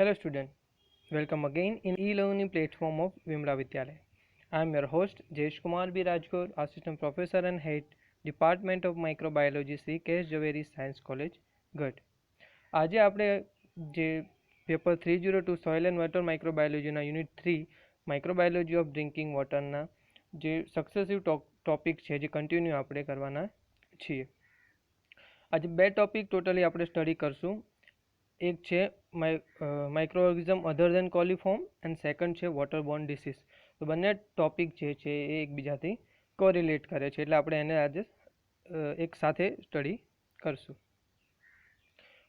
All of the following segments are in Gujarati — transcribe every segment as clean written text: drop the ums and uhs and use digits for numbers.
Hello student, welcome again in e-learning platform of Vimla Vidyalaya. I am your host Jayesh Kumar B. Rajgor, Assistant Professor and Head, Department of Microbiology, Shri KS Zaveri science college Gadh. આજે આપણે જે પેપર 302 સોઇલ એન્ડ વોટર માઇક્રોબાયોલોજીના યુનિટ 3 માઇક્રોબાયોલોજી ઓફ ડ્રિંકિંગ વોટરના જે સક્સેસિવ ટોપિક છે જે કન્ટિન્યુ આપણે કરવાના છીએ. આજે બે ટોપિક ટોટલી આપણે સ્ટડી કરશું. એક છે માઇક્રોઓર્ગિઝમ અધર દેન કોલિફોર્મ એન્ડ સેકન્ડ છે વોટરબોર્ન ડિસીઝ. તો બંને ટોપિક જે છે એ એકબીજાથી કોરિલેટ કરે છે, એટલે આપણે એને આજે એક સાથે સ્ટડી કરશું.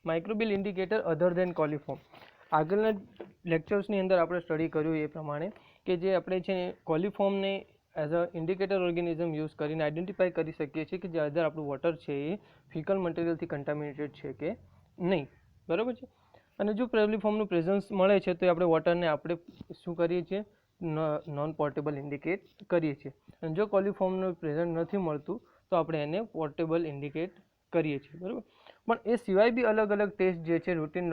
માઇક્રોબિયલ ઇન્ડિકેટર અધર દેન કોલિફોર્મ. આગળના લેક્ચર્સની અંદર આપણે સ્ટડી કર્યું એ પ્રમાણે કે જે આપણે છે કોલિફોર્મને as a indicator organism use કરીને આઈડેન્ટિફાઈ કરી શકીએ છીએ કે જે અધર આપણું વોટર છે એ ફિકલ મટીરિયલથી કન્ટામિનેટેડ છે કે નહીં. બરાબર છે. અને જો કોલિફોર્મનું પ્રેઝન્સ મળે છે તો આપણે વોટરને આપણે શું કરીએ છીએ, નોન પોર્ટેબલ ઇન્ડિકેટ કરીએ છીએ. અને જો કોલિફોર્મનું પ્રેઝન્ટ નથી મળતું તો આપણે એને પોર્ટેબલ ઇન્ડિકેટ કરીએ છીએ. બરાબર. પણ એ સિવાય બી અલગ અલગ ટેસ્ટ જે છે રૂટીન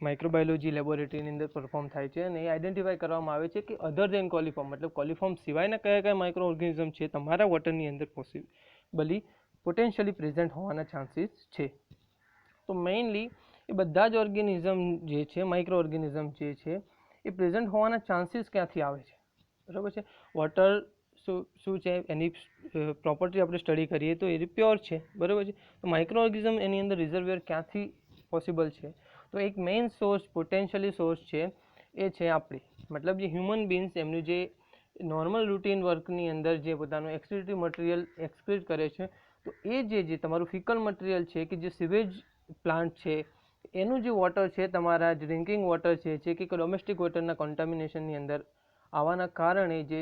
માઇક્રોબાયોલોજી લેબોરેટરીની અંદર પરફોર્મ થાય છે અને એ આઈડેન્ટિફાઈ કરવામાં આવે છે કે અધર દેન કોલિફોર્મ, મતલબ કોલિફોર્મ સિવાયના કયા કયા માઇક્રો ઓર્ગેનિઝમ છે તમારા વોટરની અંદર પોટેન્શિયલી પ્રેઝન્ટ હોવાના ચાન્સીસ છે. તો મેઇનલી એ બધા જ ઓર્ગેનિઝમ જે છે માઇક્રો ઓર્ગેનિઝમ જે છે એ પ્રેઝન્ટ હોવાના ચાન્સીસ ક્યાંથી આવે છે. બરાબર છે. વોટર શું છે એની પ્રોપર્ટી આપણે સ્ટડી કરીએ તો એ પ્યોર છે. બરાબર છે. તો માઇક્રો ઓર્ગેનિઝમ એની અંદર રિઝર્વિયર ક્યાંથી પોસિબલ છે, તો એક મેઇન સોર્સ પોટેન્શિયલી સોર્સ છે એ છે આપણી, મતલબ જે હ્યુમન બીન્સ એમનું જે નોર્મલ રૂટીન વર્કની અંદર જે પોતાનું એક્સક્રીટરી મટીરિયલ એક્સક્રીટ કરે છે, તો એ જે તમારું ફિકલ મટીરિયલ છે કે જે સિવેજ પ્લાન્ટ છે એનું જે વોટર છે તમારા ડ્રિંકિંગ વોટર છે કે ડોમેસ્ટિક વોટરના કોન્ટામિનેશનની અંદર આવવાના કારણે જે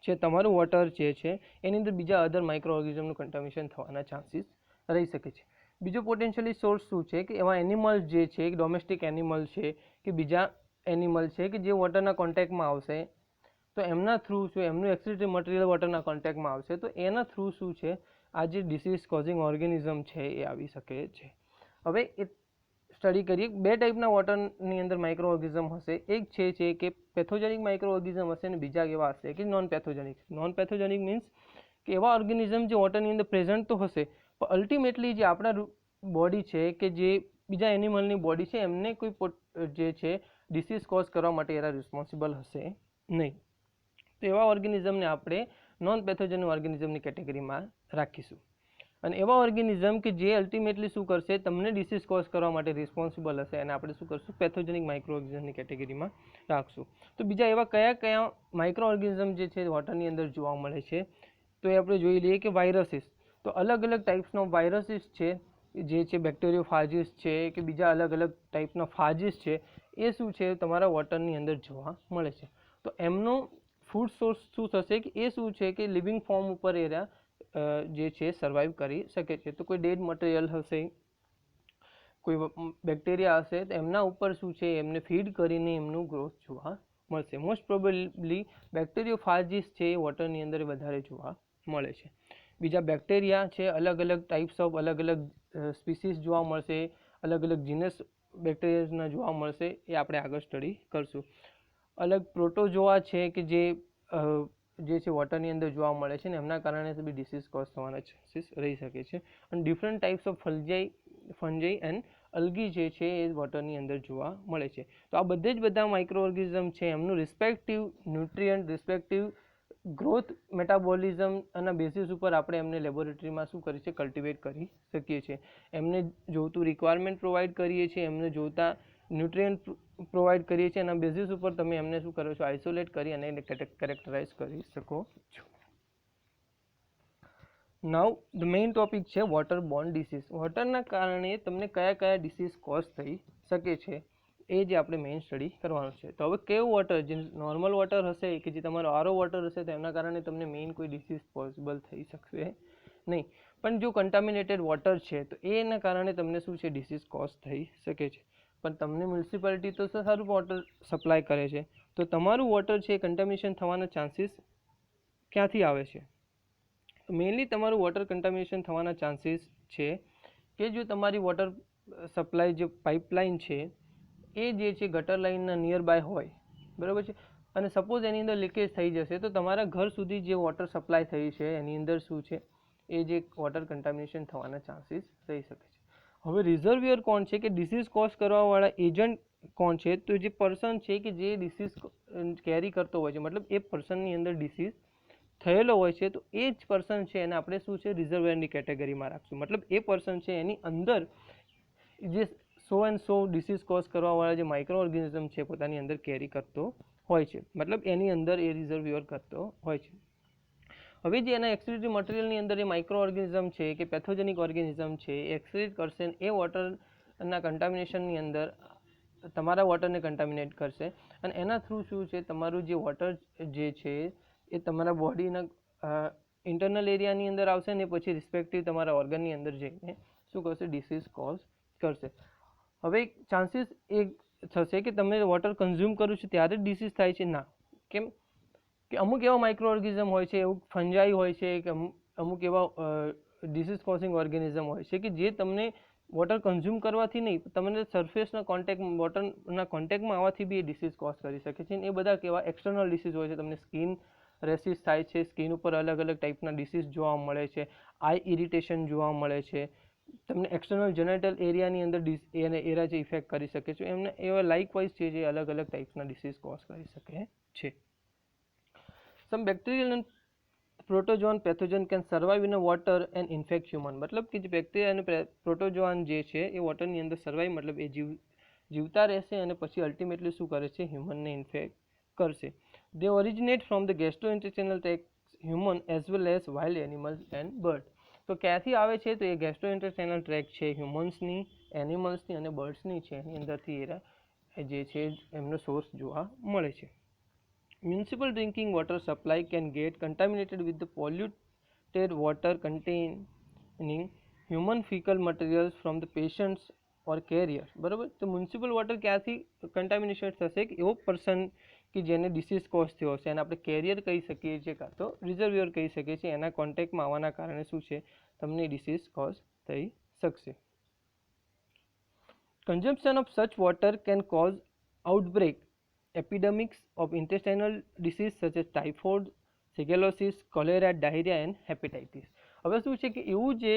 છે તમારું વોટર જે છે એની અંદર બીજા અધર માઇક્રો ઓર્ગેનિઝમનું કન્ટામિનેશન થવાના ચાન્સીસ રહી શકે છે. બીજો પોટેન્શિયલી સોર્સ શું છે કે એવા એનિમલ જે છે ડોમેસ્ટિક એનિમલ છે કે બીજા એનિમલ છે કે જે વોટરના કોન્ટેક્ટમાં આવશે તો એમના થ્રુ શું એમનું એક્સક્રીટરી મટીરિયલ વોટરના કોન્ટેક્ટમાં આવશે તો એના થ્રુ શું છે આ જે ડિસીઝ કોઝિંગ ઓર્ગેનિઝમ છે એ આવી શકે છે. હવે એ સ્ટડી કરીએ. બે ટાઈપના વોટરની અંદર માઇક્રો ઓર્ગેનિઝમ હશે. એક છે કે પેથોજેનિક માઇક્રો ઓર્ગેનિઝમ હશે અને બીજા એવા હશે કે non pathogenic. Non pathogenic means કે એવા ઓર્ગેનિઝમ જે વોટરની અંદર પ્રેઝન્ટ તો હશે પણ અલ્ટિમેટલી જે આપણા બોડી છે કે જે બીજા એનિમલની બોડી છે એમને કોઈ જે છે ડિસીઝ કોઝ કરવા માટે એના રિસ્પોન્સિબલ હશે નહીં. તો એવા ઓર્ગેનિઝમને આપણે નોન પેથોજેનિક ઓર્ગેનિઝમની કેટેગરીમાં રાખીશું. અને એવા ઓર્ગેનિઝમ કે જે અલ્ટિમેટલી શું કરશે તમને ડિસીઝ કોઝ કરવા માટે રિસ્પોન્સિબલ હશે અને આપણે શું કરશું પેથોજેનિક માઇક્રો ઓર્ગેનિઝમની કેટેગરીમાં રાખશું. તો બીજા એવા કયા કયા માઇક્રો ઓર્ગેનિઝમ જે છે વોટરની અંદર જોવા મળે છે તો એ આપણે જોઈ લઈએ કે વાયરસીસ. તો અલગ અલગ ટાઈપ્સનો વાયરસીસ છે જે છે બેક્ટેરિયોફાજીસ છે કે બીજા અલગ અલગ ટાઈપના ફાજીસ છે એ શું છે તમારા વોટરની અંદર જોવા મળે છે. તો એમનો ફૂડ સોર્સ શું થશે કે એ શું છે કે લિવિંગ ફોર્મ ઉપર એરા જે છે સર્વાઈવ કરી શકે છે. તો કોઈ ડેડ મટીરિયલ હશે, કોઈ બેક્ટેરિયા હશે તો એમના ઉપર શું છે એમને ફીડ કરીને એમનું ગ્રોથ જોવા મળશે. મોસ્ટ પ્રોબેબલી બેક્ટેરિયોફાજીસ છે એ વોટરની અંદર વધારે જોવા મળે છે. બીજા બેક્ટેરિયા છે અલગ અલગ ટાઈપ્સ ઓફ અલગ અલગ સ્પીસીસ જોવા મળશે, અલગ અલગ જીનસ બેક્ટેરિયાના જોવા મળશે, એ આપણે આગળ સ્ટડી કરશું. અલગ પ્રોટોઝોઆ છે કે જે છે વોટરની અંદર જોવા મળે છે ને એમના કારણે બી ડિસીઝ કોઝ થવાના ચાન્સીસ રહી શકે છે. અને ડિફરન્ટ ટાઈપ્સ ઓફ ફંજાઈ એન્ડ અલ્ગી જે છે એ વોટરની અંદર જોવા મળે છે. તો આ બધા માઇક્રો ઓર્ગેનિઝમ છે એમનું respective nutrient, respective growth, metabolism અને બેસિસ ઉપર આપણે એમને લેબોરેટરીમાં શું કરીએ છીએ કલ્ટિવેટ કરી શકીએ છીએ. એમને જોઈતું રિક્વાયરમેન્ટ પ્રોવાઈડ કરીએ છીએ, એમને જોઈતા ન્યુટ્રિયન્ટ પ્રોવાઈડ કરીએ છીએ. એના બેસિસ ઉપર તમે એમને શું કરો છો આઇસોલેટ કરી અને એને કેરેક્ટરાઇઝ કરી શકો છો. નાઉ ધ મેઇન ટોપિક છે વોટર બોર્ન ડિસીઝ. વોટરના કારણે તમને કયા કયા ડિસીઝ કોઝ થઈ શકે છે એ જે આપણે મેઇન સ્ટડી કરવાનું છે. તો હવે કેવું વોટર, જે નોર્મલ વોટર હશે કે જે તમારો આરો વોટર હશે તો એમના કારણે તમને મેઇન કોઈ ડિસીઝ પોસિબલ થઈ શકશે નહીં. પણ જો કન્ટામિનેટેડ વોટર છે તો એના કારણે તમને શું છે ડિસીઝ કોઝ થઈ શકે છે. પણ તમને મ્યુનિસિપાલિટી તો સારું વોટર સપ્લાય કરે છે તો તમારું વોટર છે કન્ટામિનેશન થવાના ચાન્સીસ ક્યાંથી આવે છે? મેઇનલી તમારું વોટર કન્ટામિનેશન થવાના ચાન્સીસ છે કે જો તમારી વોટર સપ્લાય જે પાઇપલાઇન છે એ જે છે ગટર લાઇનના નિયર બાય હોય, બરાબર છે, અને સપોઝ એની અંદર લીકેજ થઈ જશે તો તમારા ઘર સુધી જે વોટર સપ્લાય થઈ છે એની અંદર શું છે એ જે વોટર કન્ટામિનેશન થવાના ચાન્સીસ રહી શકે છે. હવે રિઝર્વિયર કોણ છે કે ડિસીઝ કોઝ કરવાવાળા એજન્ટ કોણ છે, તો જે પર્સન છે કે જે ડિસીઝ કેરી કરતો હોય છે, મતલબ એ પર્સનની અંદર ડિસીઝ થયેલો હોય છે, તો એ જ પર્સન છે એને આપણે શું છે રિઝર્વિયરની કેટેગરીમાં રાખશું. મતલબ એ પર્સન છે એની અંદર જે 100 ડિસીઝ કોઝ કરવાવાળા જે માઇક્રો ઓર્ગેનિઝમ છે પોતાની અંદર કેરી કરતો હોય છે, મતલબ એની અંદર એ રિઝર્વિયર કરતો હોય છે. હવે જે એના એક્સક્રીટરી મટીરિયલની અંદર એ માઇક્રો ઓર્ગેનિઝમ છે કે પેથોજેનિક ઓર્ગેનિઝમ છે એ એક્સક્રીટ કરશે, એ વોટરના કન્ટામિનેશનની અંદર તમારા વોટરને કન્ટામિનેટ કરશે, અને એના થ્રુ શું છે તમારું જે વોટર જે છે એ તમારા બોડીના ઇન્ટરનલ એરિયાની અંદર આવશે ને પછી રિસ્પેક્ટિવ તમારા ઓર્ગનની અંદર જઈને શું કરશે ડિસીઝ કોઝ કરશે. હવે ચાન્સીસ એ થશે કે તમે વોટર કન્ઝ્યુમ કરો છો ત્યારે જ ડિસીઝ થાય છે? ના. કેમ કે અમુક એવા માઇક્રો ઓર્ગેનિઝમ હોય છે, એવું ફંજાઈ હોય છે કે અમુક એવા ડિસીઝ કોઝિંગ ઓર્ગેનિઝમ હોય છે કે જે તમને વોટર કન્ઝ્યુમ કરવાથી નહીં, તમને સરફેસના વોટરના કોન્ટેક્ટમાં આવવાથી બી એ ડિસીઝ કોઝ કરી શકે છે. એ બધા કેવા એક્સટર્નલ ડિસીઝ હોય છે. તમને સ્કિન રેસિસ થાય છે, સ્કિન ઉપર અલગ અલગ ટાઈપના ડિસીઝ જોવા મળે છે, આઈ ઇરિટેશન જોવા મળે છે, તમને એક્સટર્નલ જેનેટલ એરિયાની અંદર એરા જે ઇફેક્ટ કરી શકે છે, એમને એવા લાઇકવાઇઝ છે જે અલગ અલગ ટાઈપના ડિસીઝ કોઝ કરી શકે છે. Some bacterial and protozoan pathogen can survive in water and infect human. મતલબ કે જે બેક્ટેરિયા અને પ્રોટોઝોન જે છે એ વોટરની અંદર સર્વાઈવ, મતલબ એ જીવતા રહેશે અને પછી અલ્ટિમેટલી શું કરે છે હ્યુમનને ઇન્ફેક્ટ કરશે. They originate from the gastrointestinal tract human as well as wild animals and bird. તો ક્યાંથી આવે છે? તો એ ગેસ્ટ્રોઇન્ટેસ્ટાઇનલ ટ્રેક્ટ છે હ્યુમન્સની, એનિમલ્સની અને બર્ડ્સની છે, એની અંદરથી જે છે એમનો સોર્સ જોવા મળે છે. Municipal drinking water supply can get contaminated with the polluted water containing human fecal materials from the patients or carrier. બરાબર, તો મ્યુનિસિપલ વોટર ક્યાંથી કન્ટામિનેશન થશે? કે એવો પર્સન કે જેને ડિસીઝ કોઝ થયો હશે, એને આપણે કેરિયર કહી શકીએ છીએ કાં તો રિઝર્વિયર કહી શકીએ છીએ, એના કોન્ટેક્ટમાં આવવાના કારણે શું છે તમને ડિસીઝ કોઝ થઈ શકશે. Consumption of such water can cause outbreak epidemics of intestinal disease such as typhoid, shigellosis, cholera, diarrhea and hepatitis. હવે શું છે કે એવું જે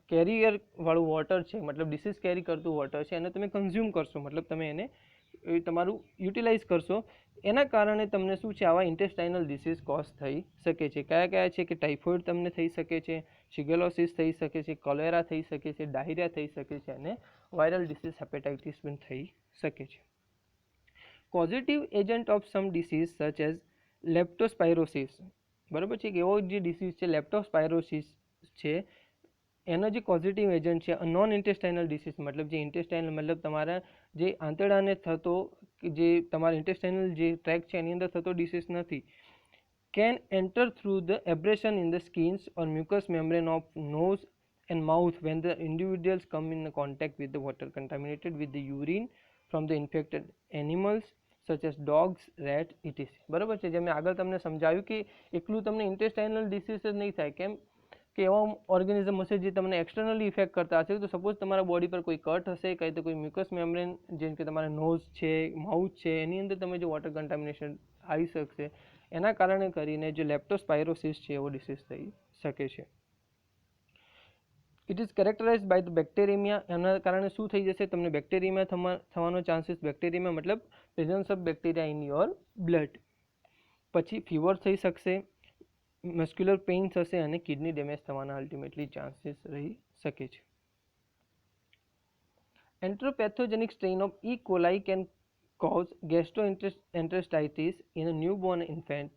કેરિયર વાળું વોટર છે, મતલબ ડિસીઝ કેરી કરતું વોટર છે, એને તમે કન્ઝ્યુમ કરશો, મતલબ તમે એને તમારું યુટિલાઇઝ કરશો, એના કારણે તમને શું છે આવા ઇન્ટેસ્ટાઇનલ ડિસીઝ કોઝ થઈ શકે છે. કયા કયા છે કે ટાઇફોઇડ તમને થઈ શકે છે, શિગેલોસિસ થઈ શકે છે, કોલેરા થઈ શકે છે, ડાયરિયા થઈ શકે છે અને વાયરલ ડિસીઝ હેપેટાઇટિસ પણ થઈ શકે છે. Causative agent of some disease such as leptospirosis, બરાબર છે, કે એવો જે ડિસીઝ છે લેપ્ટોસ્પાયરોસિસ છે, એનો જે કોઝિટિવ એજન્ટ છે નોન ઇન્ટેસ્ટાઇનલ ડિસીઝ, મતલબ જે ઇન્ટેસ્ટાઇનલ મતલબ તમારા જે આંતરડાને થતો જે તમારા ઇન્ટેસ્ટાઇનલ જે ટ્રેક છે એની અંદર થતો ડિસીઝ નથી, can enter through the abrasion in the skins or mucous membrane of nose and mouth when the individuals come in contact with the water contaminated with the urine from the infected animals such as dogs, rat, etc. બરાબર છે, જેમ આગળ તમને સમજાવ્યું કે એકલું તમને ઇન્ટેસ્ટાઇનલ ડિસીઝ જ નહીં થાય, કેમ કે એવા ઓર્ગેનિઝમ હશે જે તમને એક્સટર્નલી ઇફેક્ટ કરતા હશે. તો સપોઝ તમારા બોડી પર કોઈ કટ હશે, કંઈ તો કોઈ મ્યુકસ મેમ્બ્રેન જેમ કે તમારા નોઝ છે, માઉથ છે, એની અંદર તમે જો વોટર કન્ટામિનેશન આવી શકશે, એના કારણે કરીને જે લેપ્ટોસ્પાયરોસિસ છે એવો ડિસીઝ થઈ શકે છે. It is characterize by the bacteria. એના કારણે શું થઈ જશે તમને બેક્ટેરિયા થવાનો ચાન્સીસ, બેક્ટેરિયા મતલબ presence of bacteria in your blood. પછી ફીવર થઈ શકશે, મસ્ક્યુલર પેઇન થશે અને કિડની ડેમેજ થવાના અલ્ટિમેટલી ચાન્સીસ રહી શકે છે. Enteropathogenic strain of E. coli can cause gastroenteritis in a newborn infant.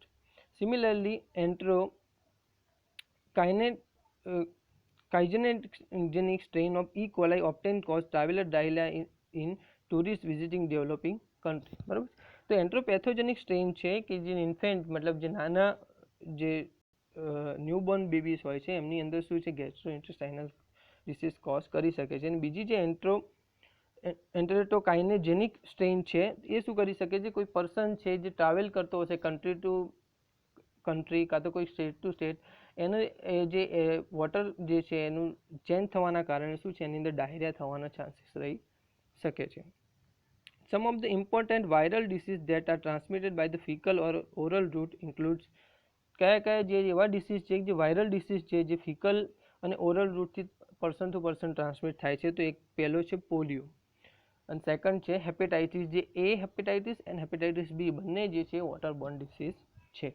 Similarly, enterocyanogenic strain of E. coli often cause traveler diarrhea in tourists visiting developing country. બરાબર, તો એન્ટ્રોપેથોજેનિક સ્ટ્રેન છે કે જે ઇન્ફેન્ટ મતલબ જે નાના જે ન્યૂબોર્ન બેબીઝ હોય છે એમની અંદર શું છે ગેસ્ટ્રોઇન્ટેસ્ટાઇનલ ડિસીઝ કોઝ કરી શકે છે. અને બીજી જે એન્ટેરોકાઇનેજેનિક સ્ટ્રેન છે એ શું કરી શકે છે, કોઈ પર્સન છે જે ટ્રાવેલ કરતો હશે કન્ટ્રી ટુ કન્ટ્રી કાં તો કોઈ સ્ટેટ ટુ સ્ટેટ, એનું જે વોટર જે છે એનું ચેન્જ થવાના કારણે શું છે એની અંદર ડાયરિયા થવાના ચાન્સીસ રહી શકે છે. Some of the important viral diseases that are transmitted by the fecal or oral route includes કયા કયા જે એવા ડિસીઝ છે જે વાયરલ ડિસીઝ છે જે ફિકલ અને ઓરલ રૂટથી પર્સન ટુ પર્સન ટ્રાન્સમિટ થાય છે. તો એક પહેલો છે પોલિયો અને સેકન્ડ છે હેપેટાઇટિસ, જે એ હેપેટાઇટિસ અને હેપેટાઇટિસ બી બંને જે છે વોટરબોર્ન ડિસીઝ છે.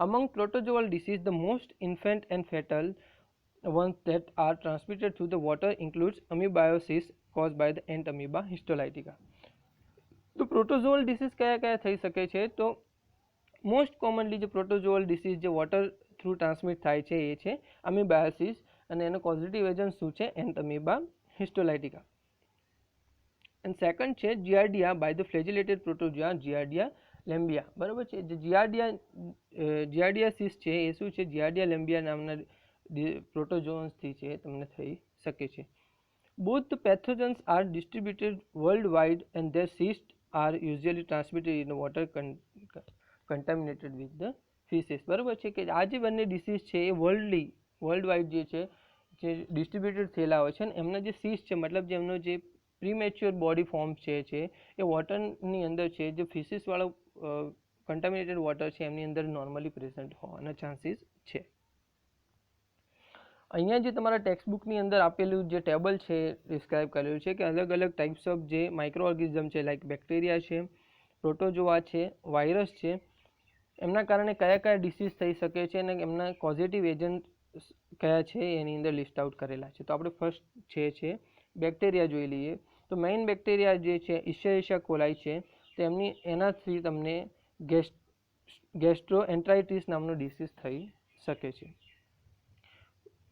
Among protozoal disease, the most infant and fatal ones that are transmitted through the water includes amoebiasis caused by the ant amoeba histolytica. તો પ્રોટોઝોઅલ ડિસીઝ કયા કયા થઈ શકે છે? તો મોસ્ટ કોમનલી જે પ્રોટોઝોઅલ ડિસીઝ જે વોટર થ્રુ ટ્રાન્સમિટ થાય છે એ છે અમીબાયોસિસ અને એનો કોઝિટિવ એજન્ટ શું છે? Entamoeba histolytica. And second છે Giardia by the flagellated protozoa Giardia lamblia. બરાબર છે. જે જીઆરડિયાસિસ છે એ શું છે? જીઆરડિયા લેમ્બિયા નામના પ્રોટોઝોન્સથી છે તમને થઈ શકે છે. Both the pathogens are distributed worldwide and their cysts are usually transmitted in water contaminated with the feces. બરાબર છે કે આ જે બંને ડિસીઝ છે એ વર્લ્ડવાઇડ જે છે જે ડિસ્ટ્રીબ્યુટેડ થયેલા હોય છે અને એમના જે સીસ છે મતલબ જે એમનો જે પ્રીમેચ્યોર બોડી ફોર્મ છે એ વોટરની અંદર છે, જે ફિસીસવાળો કન્ટામિનેટેડ વોટર છે એમની અંદર નોર્મલી પ્રેઝન્ટ હોવાના ચાન્સીસ છે. અહીંયા જે તમારા ટેક્સ્ટબુકની અંદર આપેલું જે ટેબલ છે ડિસ્ક્રાઇબ કરેલું છે કે અલગ અલગ ટાઈપ્સ ઓફ જે માઇક્રો ઓર્ગેનિઝમ છે લાઈક બેક્ટેરિયા છે, પ્રોટોઝોઆ છે, વાયરસ છે, એમના કારણે કયા કયા ડિસીઝ થઈ શકે છે અને એમના કોઝિટિવ એજન્ટ કયા છે એની અંદર લિસ્ટ આઉટ કરેલા છે. તો આપણે ફર્સ્ટ છે બેક્ટેરિયા જોઈ લઈએ. તો મેઇન બેક્ટેરિયા જે છે ઇશેરિશિયા કોલાઈ છે, તો એનાથી તમને ગેસ્ટ્રોએન્ટરાઇટિસ નામનો ડિસીઝ થઈ શકે છે.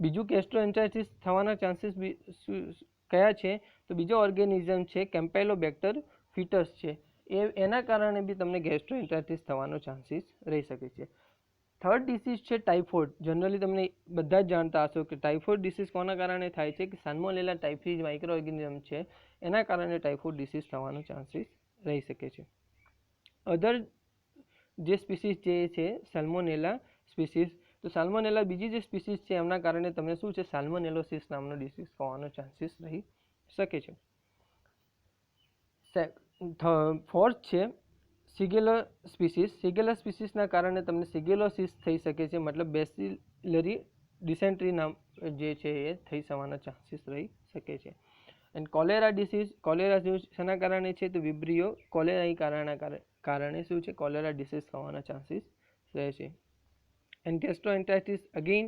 બીજું ગેસ્ટ્રોએન્ટરાઇટિસ થવાના ચાન્સીસ કયા છે? તો બીજો ઓર્ગેનિઝમ છે કેમ્પેલોબેક્ટર ફિટસ છે, એના કારણે બી તમને ગેસ્ટ્રોએન્ટરાઇટિસ થવાનો ચાન્સીસ રહી શકે છે. થર્ડ ડિસીઝ છે ટાઇફોઇડ. જનરલી તમને બધા જ જાણતા હશો કે ટાઇફોઇડ ડિસીઝ કોના કારણે થાય છે? કે સાલ્મોનેલા ટાઇફી માઇક્રો ઓર્ગેનિઝમ છે એના કારણે ટાઇફોઇડ ડિસીઝ થવાનો ચાન્સીસ રહી શકે છે. અધર જે સ્પીસીઝ જે છે સાલ્મોનેલા સ્પીસીઝ, તો સાલ્મોનેલા બીજી જે સ્પીસીઝ છે એમના કારણે તમને શું છે? સાલ્મોનેલોસિસ નામનો ડિસીઝ થવાનો ચાન્સીસ રહી શકે છે. ફોર્થ છે સિગેલા સ્પીસીઝ. સિગેલા સ્પીસીઝના કારણે તમને સિગેલોસિસ થઈ શકે છે, મતલબ બેસિલરી ડિસેન્ટ્રી નામ જે છે એ થઈ જવાના ચાન્સીસ રહી શકે છે. And cholera disease. કોલેરા શેના કારણે છે? તો વિબ્રિયો કોલેરાઈ કારણે શું છે? કોલેરા ડિસીઝ થવાના ચાન્સીસ રહે છે. એન્ડ ગેસ્ટ્રોએન્ટરાઇટિસ અગેઇન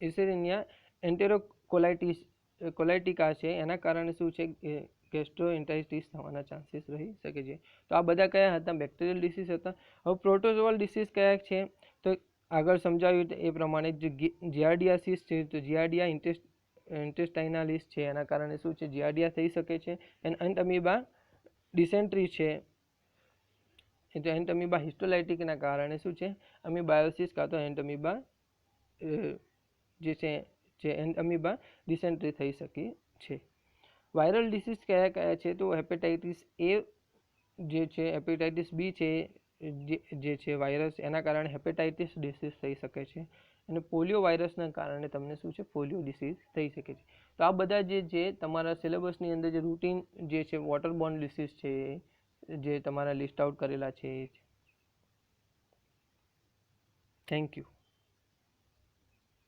ઇસેરિનિયા એન્ટેરોકોલાઇટિકા છે એના કારણે શું છે? ગેસ્ટ્રોએન્ટરાઇટિસ થવાના ચાન્સીસ રહી શકે છે. તો આ બધા કયા હતા? બેક્ટેરિયલ ડિસીઝ હતા. હવે પ્રોટોઝોઅલ ડિસીઝ કયા છે? તો આગળ સમજાવ્યું એ પ્રમાણે જીઆરડિયાસિસ છે, તો જીઆરડિયા ઇન્ટેસ્ટાઇનાલિસ છે એના કારણે શું છે? જીઆરડિયા થઈ શકે છે. એન્ડ એન્ટઅમીબા ડિસેન્ટ્રી છે, તો એન્ટઅમીબા હિસ્ટોલાઇટિકના કારણે શું છે? અમીબાયોસિસ કાં તો એન્ટઅમીબા જે છે એન્ટઅમીબા ડિસેન્ટ્રી થઈ શકે છે. વાયરલ ડિસીઝ કયા કયા છે? તો હેપેટાઇટિસ એ જે છે, હેપેટાઇટિસ બી છે જે છે વાયરસ, એના કારણે હેપેટાઇટિસ ડિસીઝ થઈ શકે છે. અને પોલિયો વાયરસના કારણે તમને શું છે? પોલિયો ડિસીઝ થઈ શકે છે. તો આ બધા જે તમારા સિલેબસની અંદર જે રૂટીન જે છે વોટરબોર્ન ડિસીઝ છે જે તમારા લિસ્ટ આઉટ કરેલા છે. Thank you.